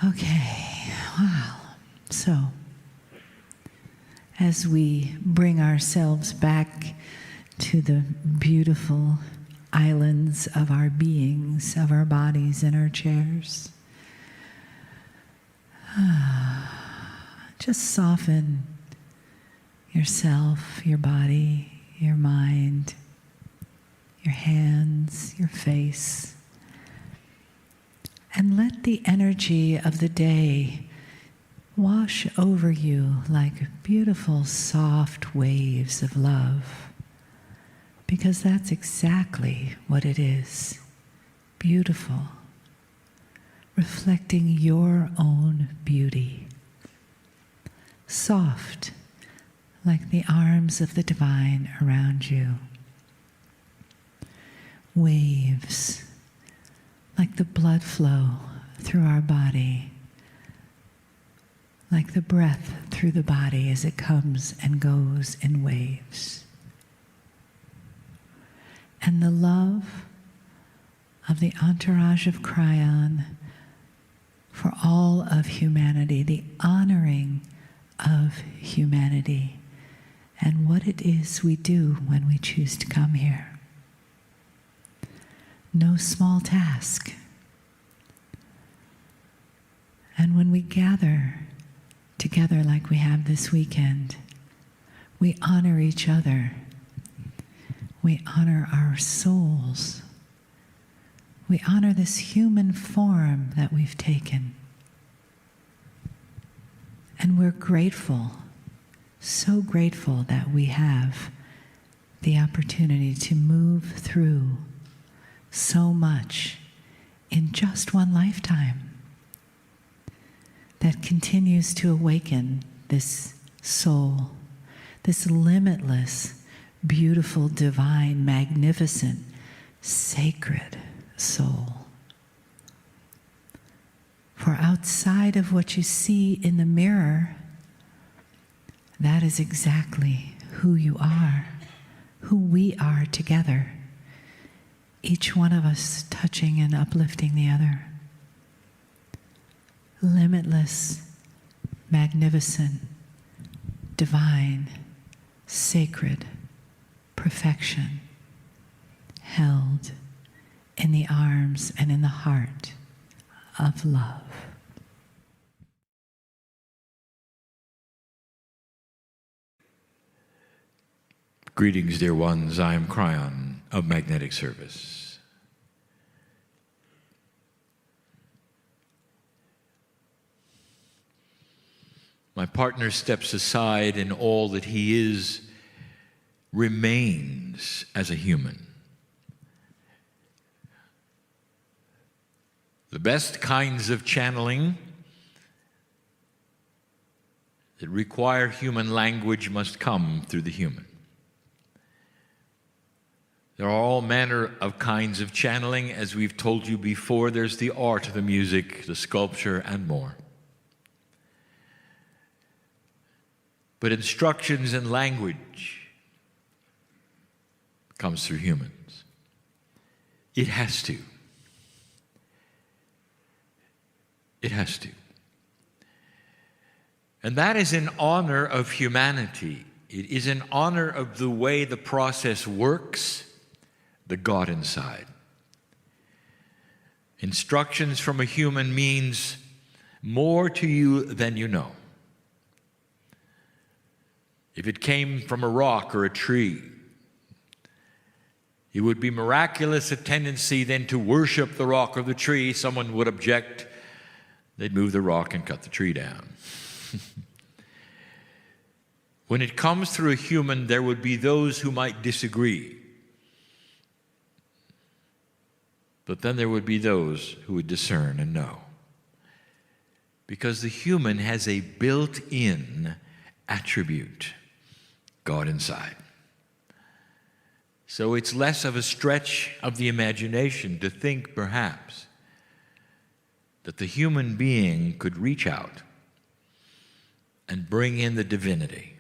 Okay, wow. So, as we bring ourselves back to the beautiful islands of our beings, of our bodies in our chairs, just soften yourself, your body, your mind, your hands, your face, and let the energy of the day wash over you like beautiful, soft waves of love, because that's exactly what it is. Beautiful, reflecting your own beauty. Soft, like the arms of the divine around you. Waves, like the blood flow through our body, like the breath through the body as it comes and goes in waves. And the love of the entourage of Kryon for all of humanity, the honoring of humanity, and what it is we do when we choose to come here. No small task. And when we gather together like we have this weekend, we honor each other. We honor our souls. We honor this human form that we've taken. And we're grateful, so grateful that we have the opportunity to move through so much in just one lifetime that continues to awaken this soul, this limitless, beautiful, divine, magnificent, sacred soul. For outside of what you see in the mirror, that is exactly who you are, who we are together. Each one of us touching and uplifting the other. Limitless, magnificent, divine, sacred, perfection, held in the arms and in the heart of love. Greetings, dear ones. I am Kryon of Magnetic Service. My partner steps aside, and all that he is remains as a human. The best kinds of channeling that require human language must come through the human. There are all manner of kinds of channeling. As we've told you before, there's the art, the music, the sculpture, and more. But instructions and language comes through humans. It has to. It has to. And that is in honor of humanity. It is in honor of the way the process works, the God inside. Instructions from a human means more to you than you know. If it came from a rock or a tree, it would be miraculous a tendency then to worship the rock or the tree. Someone would object. They'd move the rock and cut the tree down. When it comes through a human, there would be those who might disagree. But then there would be those who would discern and know. Because the human has a built-in attribute, God inside. So it's less of a stretch of the imagination to think, perhaps, that the human being could reach out and bring in the divinity.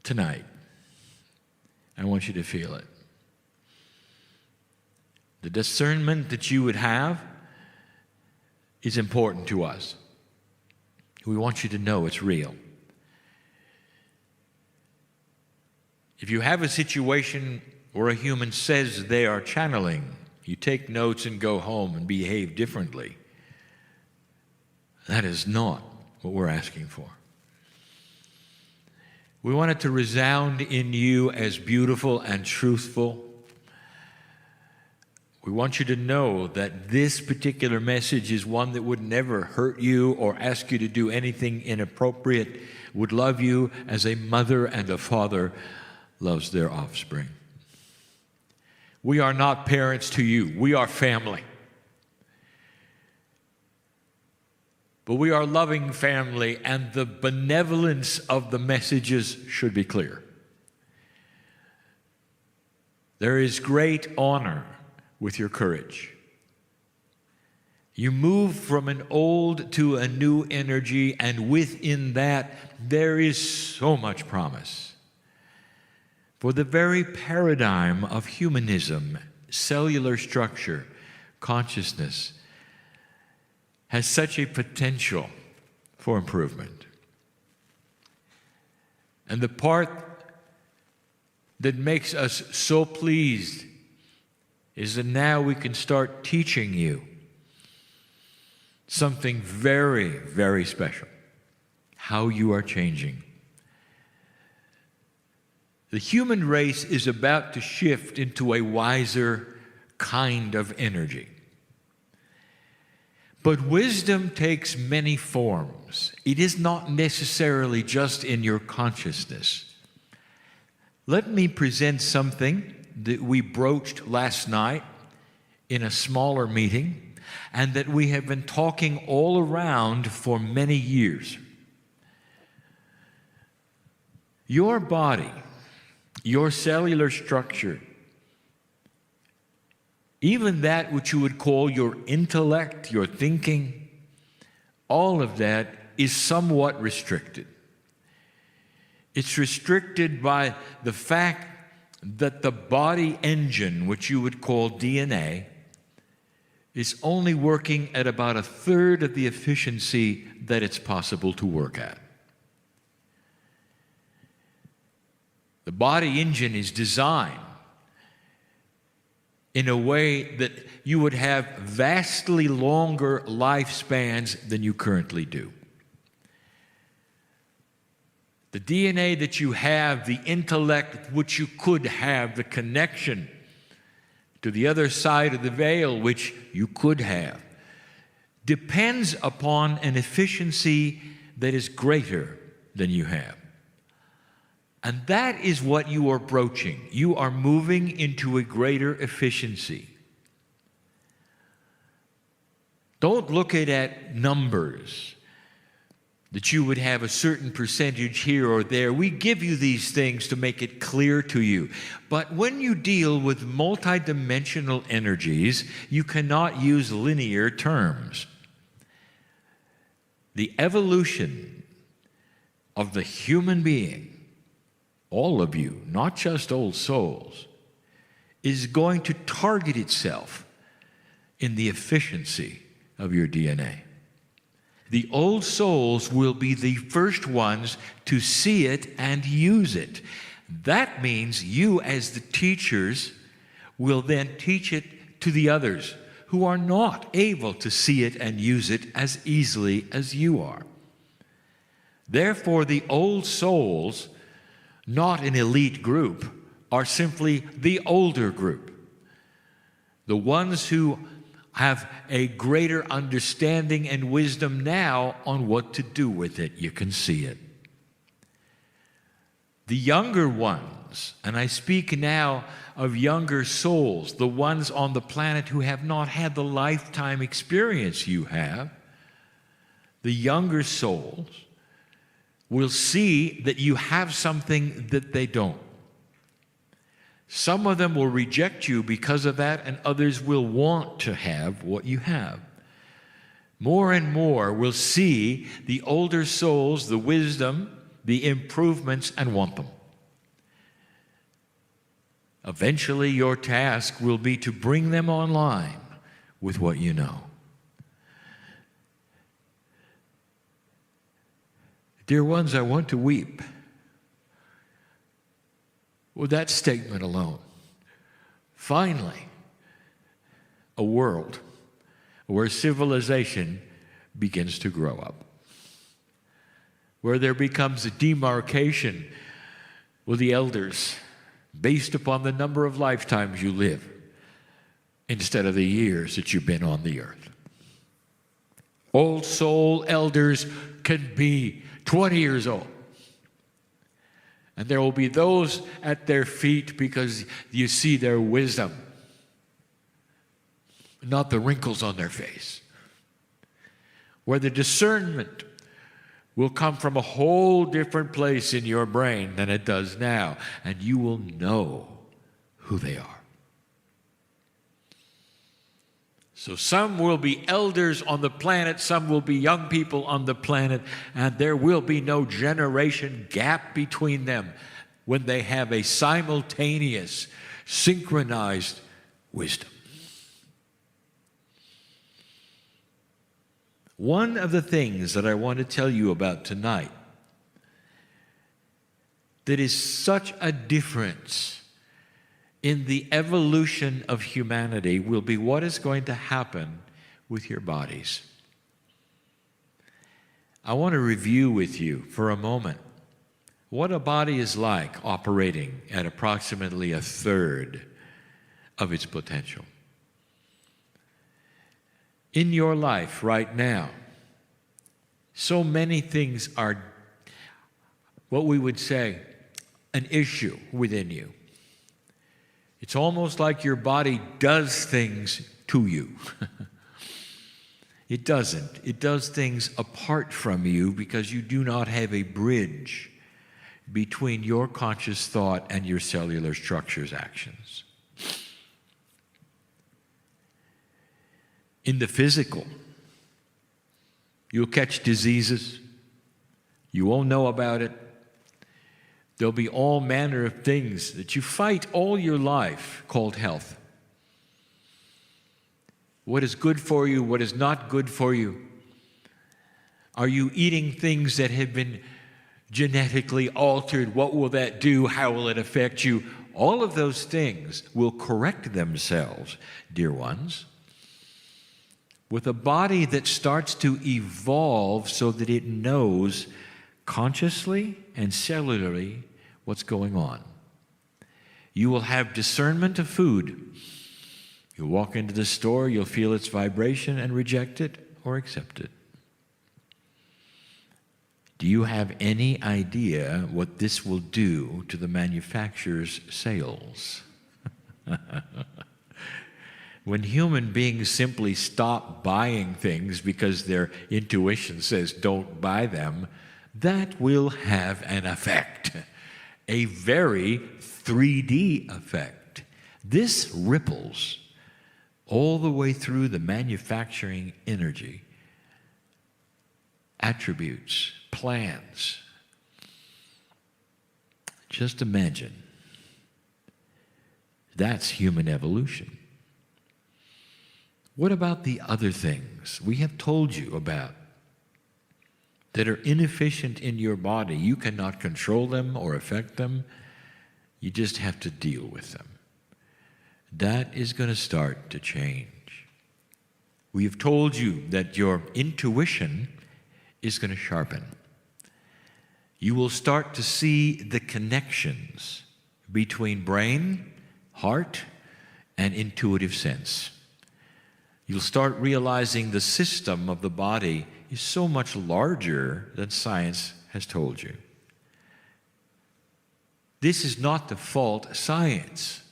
Tonight, I want you to feel it. The discernment that you would have is important to us. We want you to know it's real. If you have a situation where a human says they are channeling, you take notes and go home and behave differently. That is not what we're asking for. We want it to resound in you as beautiful and truthful. We want you to know that this particular message is one that would never hurt you or ask you to do anything inappropriate, would love you as a mother and a father loves their offspring. We are not parents to you. We are family. But we are loving family, and the benevolence of the messages should be clear. There is great honor with your courage. You move from an old to a new energy, and within that, there is so much promise. For the very paradigm of humanism, cellular structure, consciousness, has such a potential for improvement. And the part that makes us so pleased is that now we can start teaching you something very, very special, how you are changing. The human race is about to shift into a wiser kind of energy. But wisdom takes many forms. It is not necessarily just in your consciousness. Let me present something that we broached last night in a smaller meeting and that we have been talking all around for many years. Your body, your cellular structure, even that which you would call your intellect, your thinking, all of that is somewhat restricted. It's restricted by the fact that the body engine, which you would call DNA, is only working at about a third of the efficiency that it's possible to work at. The body engine is designed in a way that you would have vastly longer lifespans than you currently do. The DNA that you have, the intellect which you could have, the connection to the other side of the veil which you could have, depends upon an efficiency that is greater than you have. And that is what you are broaching. You are moving into a greater efficiency. Don't look at numbers, that you would have a certain percentage here or there. We give you these things to make it clear to you. But when you deal with multidimensional energies, you cannot use linear terms. The evolution of the human being, all of you, not just old souls, is going to target itself in the efficiency of your DNA. The old souls will be the first ones to see it and use it. That means you, as the teachers, will then teach it to the others who are not able to see it and use it as easily as you are. Therefore, the old souls, not an elite group, are simply the older group. The ones who have a greater understanding and wisdom now on what to do with it. You can see it. The younger ones, and I speak now of younger souls, the ones on the planet who have not had the lifetime experience you have, the younger souls will see that you have something that they don't. Some of them will reject you because of that, and others will want to have what you have. More and more will see the older souls, the wisdom, the improvements, and want them. Eventually, your task will be to bring them online with what you know. Dear ones, I want to weep. With that statement alone, finally, a world where civilization begins to grow up, where there becomes a demarcation with the elders based upon the number of lifetimes you live instead of the years that you've been on the earth. Old soul elders can be 20 years old. And there will be those at their feet because you see their wisdom, not the wrinkles on their face. Where the discernment will come from a whole different place in your brain than it does now, and you will know who they are. So some will be elders on the planet, some will be young people on the planet, and there will be no generation gap between them when they have a simultaneous, synchronized wisdom. One of the things that I want to tell you about tonight that is such a difference in the evolution of humanity will be what is going to happen with your bodies. I want to review with you for a moment what a body is like operating at approximately a third of its potential. In your life right now, so many things are what we would say an issue within you. It's almost like your body does things to you. It doesn't. It does things apart from you because you do not have a bridge between your conscious thought and your cellular structure's actions. In the physical, you'll catch diseases. You won't know about it. There'll be all manner of things that you fight all your life called health. What is good for you? What is not good for you? Are you eating things that have been genetically altered? What will that do? How will it affect you? All of those things will correct themselves, dear ones, with a body that starts to evolve so that it knows consciously and cellularly what's going on. You will have discernment of food. You'll walk into the store, you'll feel its vibration and reject it or accept it. Do you have any idea what this will do to the manufacturer's sales? When human beings simply stop buying things because their intuition says don't buy them, that will have an effect, a very 3D effect. This ripples all the way through the manufacturing energy, attributes, plans. Just imagine. That's human evolution. What about the other things we have told you about that are inefficient in your body? You cannot control them or affect them. You just have to deal with them. That is going to start to change. We have told you that your intuition is going to sharpen. You will start to see the connections between brain, heart, and intuitive sense. You'll start realizing the system of the body is so much larger than science has told you. This is not the fault science.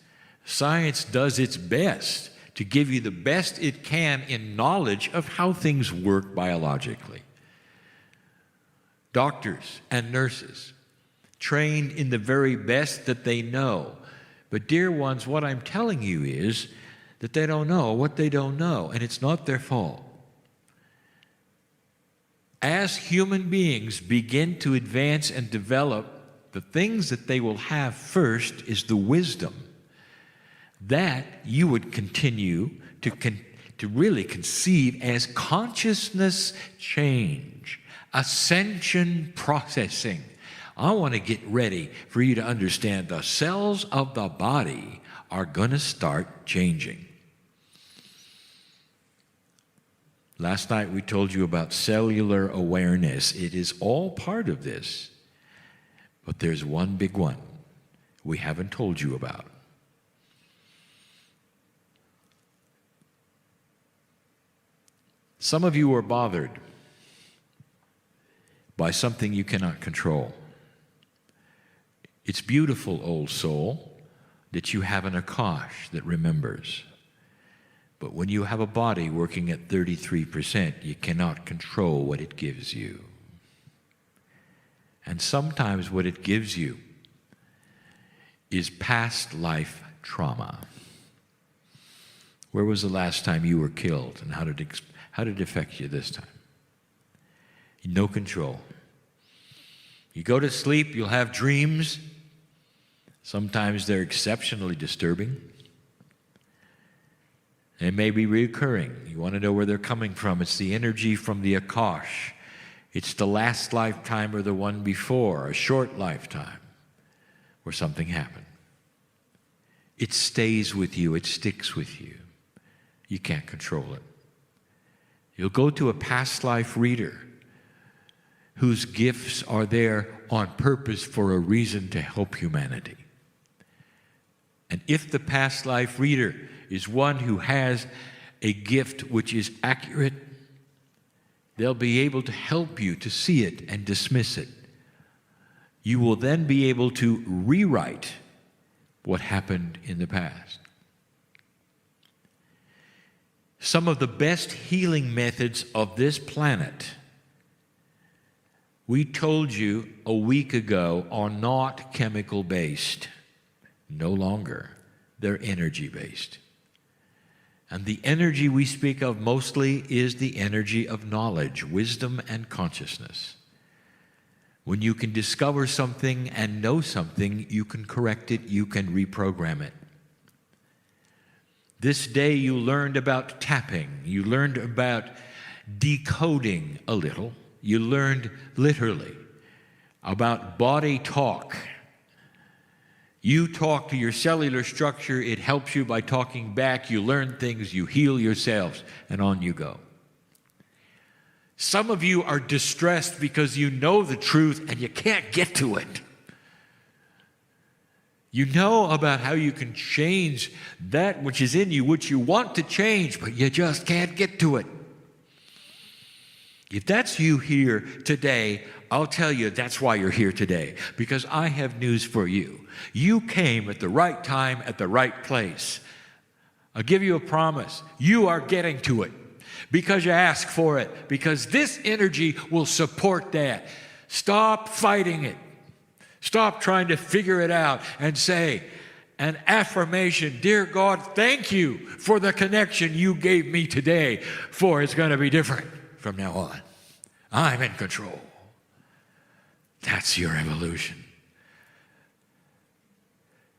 Science does its best to give you the best it can in knowledge of how things work biologically. Doctors and nurses trained in the very best that they know. But dear ones, what I'm telling you is that they don't know what they don't know, and it's not their fault. As human beings begin to advance and develop, the things that they will have first is the wisdom that you would continue to really conceive as consciousness change, ascension processing. I want to get ready for you to understand the cells of the body are going to start changing. Last night we told you about cellular awareness. It is all part of this. But there's one big one we haven't told you about. Some of you are bothered by something you cannot control. It's beautiful, old soul, that you have an Akash that remembers. But when you have a body working at 33%, you cannot control what it gives you. And sometimes what it gives you is past life trauma. Where was the last time you were killed, and how did it affect you this time? No control. You go to sleep, you'll have dreams. Sometimes they're exceptionally disturbing. They may be recurring. You want to know where they're coming from. It's the energy from the Akash. It's the last lifetime or the one before, a short lifetime where something happened. It stays with you. It sticks with you. You can't control it. You'll go to a past life reader whose gifts are there on purpose for a reason to help humanity. And if the past life reader is one who has a gift which is accurate, they'll be able to help you to see it and dismiss it. You will then be able to rewrite what happened in the past. Some of the best healing methods of this planet, we told you a week ago, are not chemical-based. No longer. They're energy-based. And the energy we speak of mostly is the energy of knowledge, wisdom, and consciousness. When you can discover something and know something, you can correct it, you can reprogram it. This day you learned about tapping, you learned about decoding a little, you learned literally about body talk. You talk to your cellular structure, it helps you by talking back, you learn things, you heal yourselves, and on you go. Some of you are distressed because you know the truth and you can't get to it. You know about how you can change that which is in you, which you want to change, but you just can't get to it. If that's you here today, I'll tell you that's why you're here today, because I have news for you. You came at the right time, at the right place. I'll give you a promise. You are getting to it because you ask for it, because this energy will support that. Stop fighting it. Stop trying to figure it out and say an affirmation, dear God, thank you for the connection you gave me today, for it's going to be different from now on. I'm in control. That's your evolution.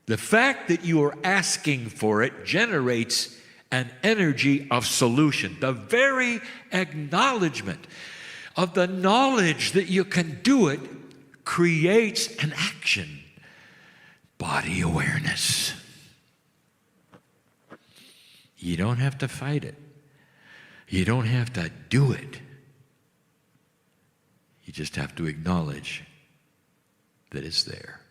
The fact that you are asking for it generates an energy of solution. The very acknowledgement of the knowledge that you can do it creates an action. Body awareness. You don't have to fight it. You don't have to do it. You just have to acknowledge that it's there.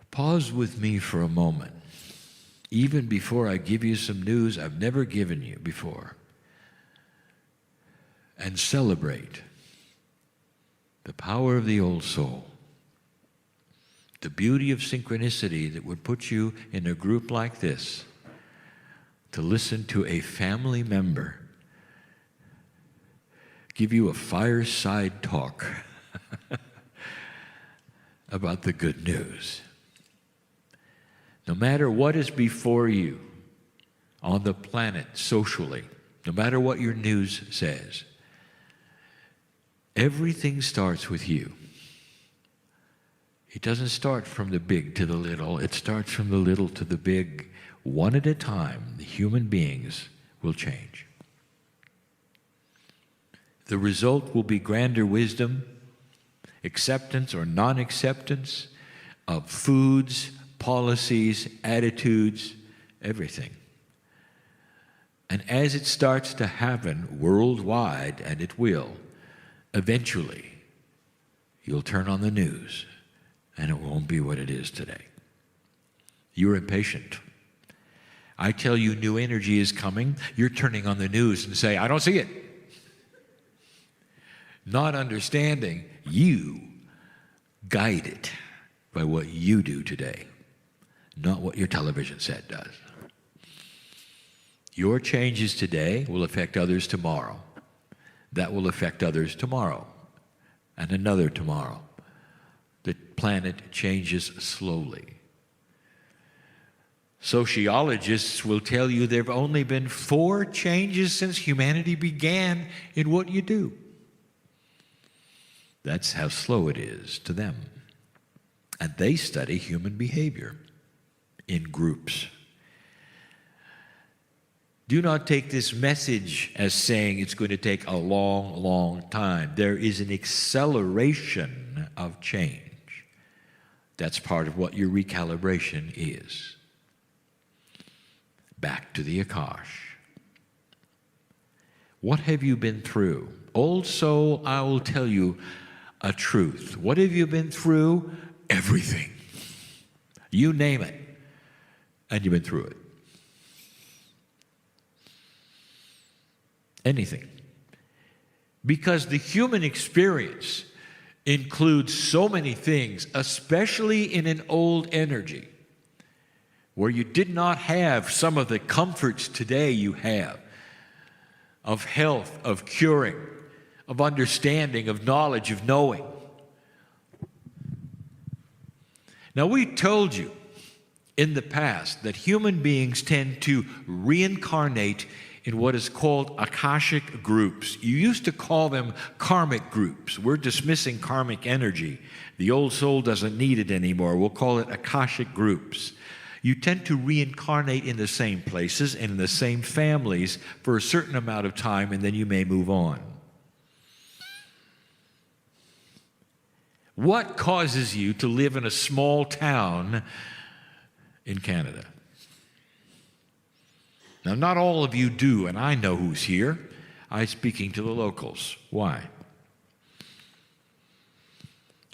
Pause with me for a moment, even before I give you some news I've never given you before, and celebrate the power of the old soul, the beauty of synchronicity that would put you in a group like this to listen to a family member give you a fireside talk about the good news. No matter what is before you on the planet socially, no matter what your news says, everything starts with you. It doesn't start from the big to the little. It starts from the little to the big. One at a time, the human beings will change. The result will be grander wisdom, acceptance or non-acceptance of foods, policies, attitudes, everything. And as it starts to happen worldwide, and it will, eventually, you'll turn on the news, and it won't be what it is today. You're impatient. I tell you new energy is coming, you're turning on the news and say, I don't see it. Not understanding, you guide it by what you do today, not what your television set does. Your changes today will affect others tomorrow. That will affect others tomorrow, and another tomorrow. The planet changes slowly. Sociologists will tell you there have only been 4 changes since humanity began in what you do. That's how slow it is to them. And they study human behavior in groups. Do not take this message as saying it's going to take a long, long time. There is an acceleration of change. That's part of what your recalibration is. Back to the Akash. What have you been through? Old soul, I will tell you a truth. What have you been through? Everything. You name it, and you've been through it. Anything. Because the human experience includes so many things, especially in an old energy, where you did not have some of the comforts today you have, of health, of curing, of understanding, of knowledge, of knowing. Now, we told you in the past that human beings tend to reincarnate in what is called Akashic groups. You used to call them karmic groups. We're dismissing karmic energy. The old soul doesn't need it anymore. We'll call it Akashic groups. You tend to reincarnate in the same places and in the same families for a certain amount of time, and then you may move on. What causes you to live in a small town in Canada? Now, not all of you do, and I know who's here. I'm speaking to the locals. Why?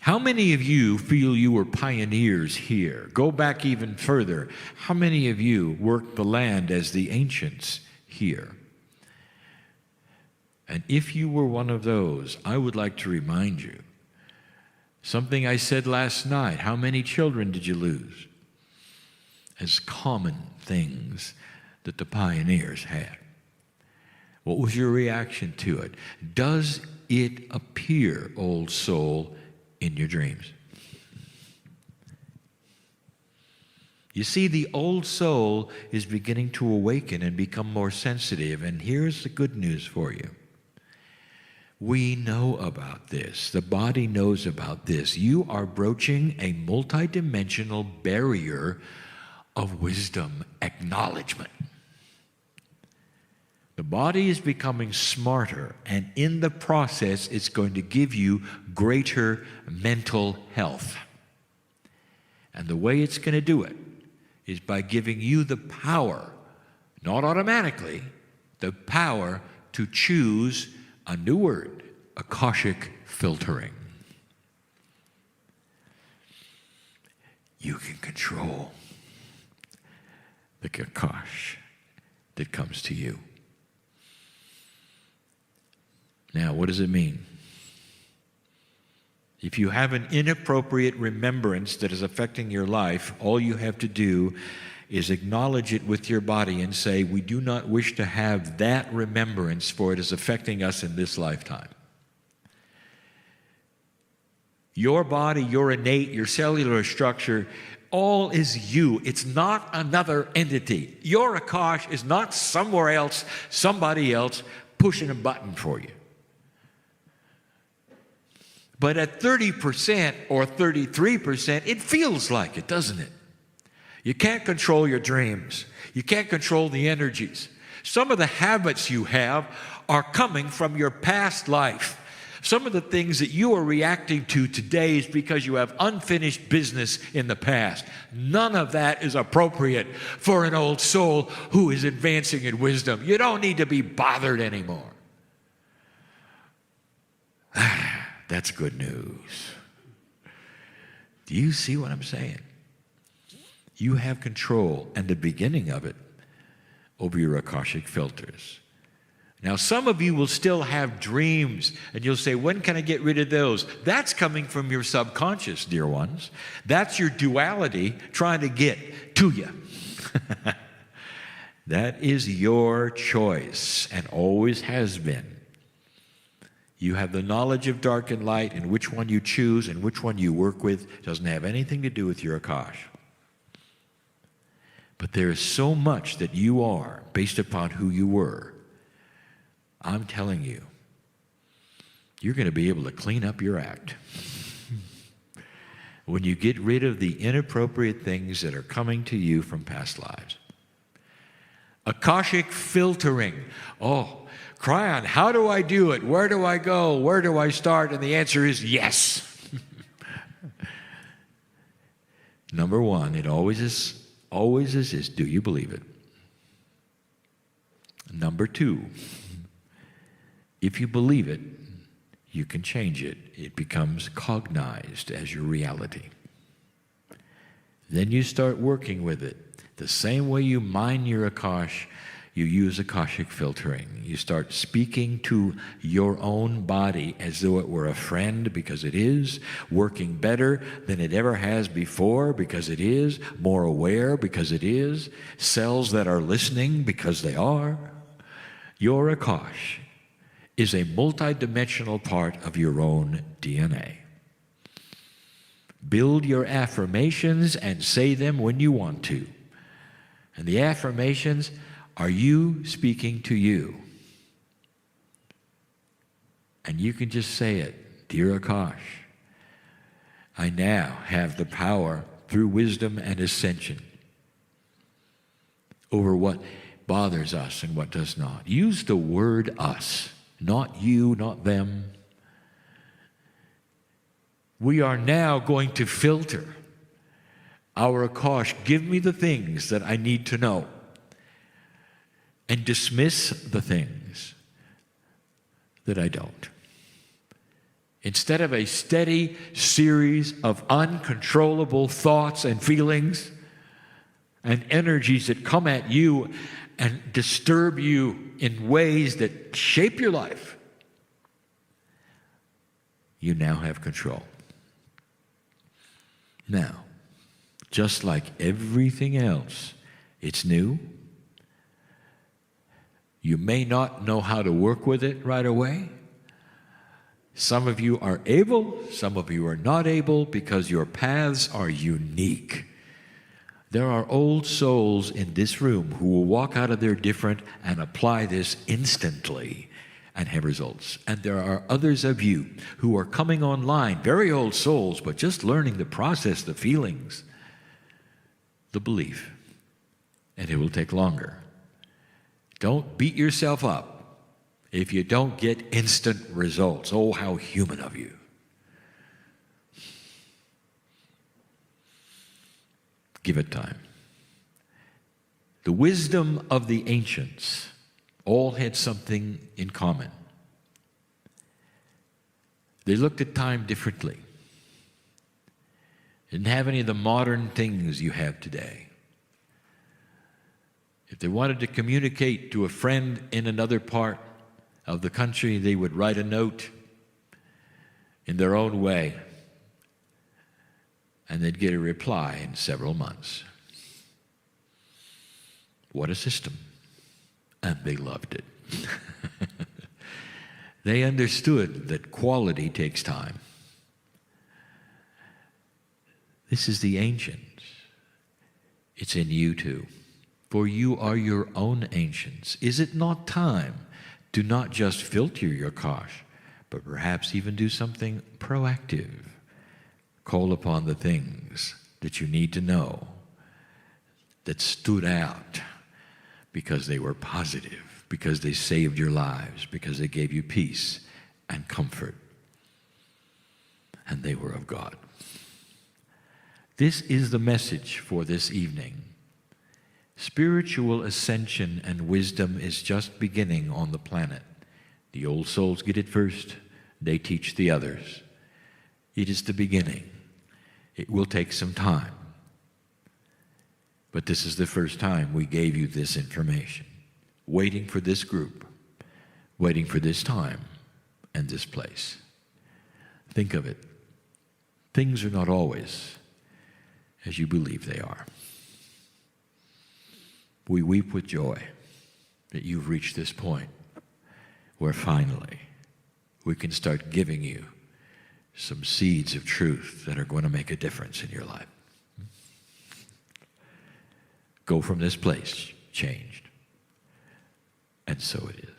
How many of you feel you were pioneers here? Go back even further. How many of you worked the land as the ancients here? And if you were one of those, I would like to remind you something I said last night. How many children did you lose? As common things that the pioneers had. What was your reaction to it? Does it appear, old soul, in your dreams? You see, the old soul is beginning to awaken and become more sensitive, and here's the good news for you. We know about this. The body knows about this. You are broaching a multidimensional barrier of wisdom acknowledgement. The body is becoming smarter, and in the process, it's going to give you greater mental health. And the way it's going to do it is by giving you the power, not automatically, the power to choose a new word, Akashic filtering. You can control the Akash that comes to you. Now, what does it mean? If you have an inappropriate remembrance that is affecting your life, all you have to do is acknowledge it with your body and say, we do not wish to have that remembrance, for it is affecting us in this lifetime. Your body, your innate, your cellular structure, all is you. It's not another entity. Your Akash is not somewhere else, somebody else pushing a button for you. But at 30% or 33%, it feels like it, doesn't it? You can't control your dreams. You can't control the energies. Some of the habits you have are coming from your past life. Some of the things that you are reacting to today is because you have unfinished business in the past. None of that is appropriate for an old soul who is advancing in wisdom. You don't need to be bothered anymore. That's good news. Do you see what I'm saying? You have control, and the beginning of it, over your Akashic filters. Now, some of you will still have dreams, and you'll say, when can I get rid of those? That's coming from your subconscious, dear ones. That's your duality trying to get to you. That is your choice, and always has been. You have the knowledge of dark and light, and which one you choose and which one you work with doesn't have anything to do with your Akash. But there is so much that you are based upon who you were. I'm telling you, you're going to be able to clean up your act. When you get rid of the inappropriate things that are coming to you from past lives. Akashic filtering. Oh, Kryon, how do I do it? Where do I go? Where do I start? And the answer is yes. Number one, it always is, do you believe it? Number two, if you believe it, you can change it. It becomes cognized as your reality. Then you start working with it. The same way you mine your Akash, you use Akashic filtering. You start speaking to your own body as though it were a friend, because it is, working better than it ever has before, because it is, more aware, because it is, cells that are listening, because they are. Your Akash is a multidimensional part of your own DNA. Build your affirmations and say them when you want to. And the affirmations are you speaking to you. And you can just say it, Dear Akash, I now have the power through wisdom and ascension over what bothers us and what does not. Use the word us, not you, not them. We are now going to filter our Akash. Give me the things that I need to know, and dismiss the things that I don't. Instead of a steady series of uncontrollable thoughts and feelings and energies that come at you and disturb you in ways that shape your life, you now have control. Now, just like everything else, it's new. You may not know how to work with it right away. Some of you are able, some of you are not able, because your paths are unique. There are old souls in this room who will walk out of there different and apply this instantly and have results. And there are others of you who are coming online, very old souls, but just learning the process, the feelings, the belief. And it will take longer. Don't beat yourself up if you don't get instant results. Oh, how human of you. Give it time. The wisdom of the ancients all had something in common. They looked at time differently. Didn't have any of the modern things you have today. If they wanted to communicate to a friend in another part of the country, they would write a note in their own way, and they'd get a reply in several months. What a system. And they loved it. They understood that quality takes time. This is the ancients. It's in you too. For you are your own ancients. Is it not time to not just filter your Akash, but perhaps even do something proactive? Call upon the things that you need to know that stood out because they were positive, because they saved your lives, because they gave you peace and comfort, and they were of God. This is the message for this evening. Spiritual ascension and wisdom is just beginning on the planet. The old souls get it first. They teach the others. It is the beginning. It will take some time. But this is the first time we gave you this information. Waiting for this group. Waiting for this time and this place. Think of it. Things are not always as you believe they are. We weep with joy that you've reached this point where finally we can start giving you some seeds of truth that are going to make a difference in your life. Go from this place changed. And so it is.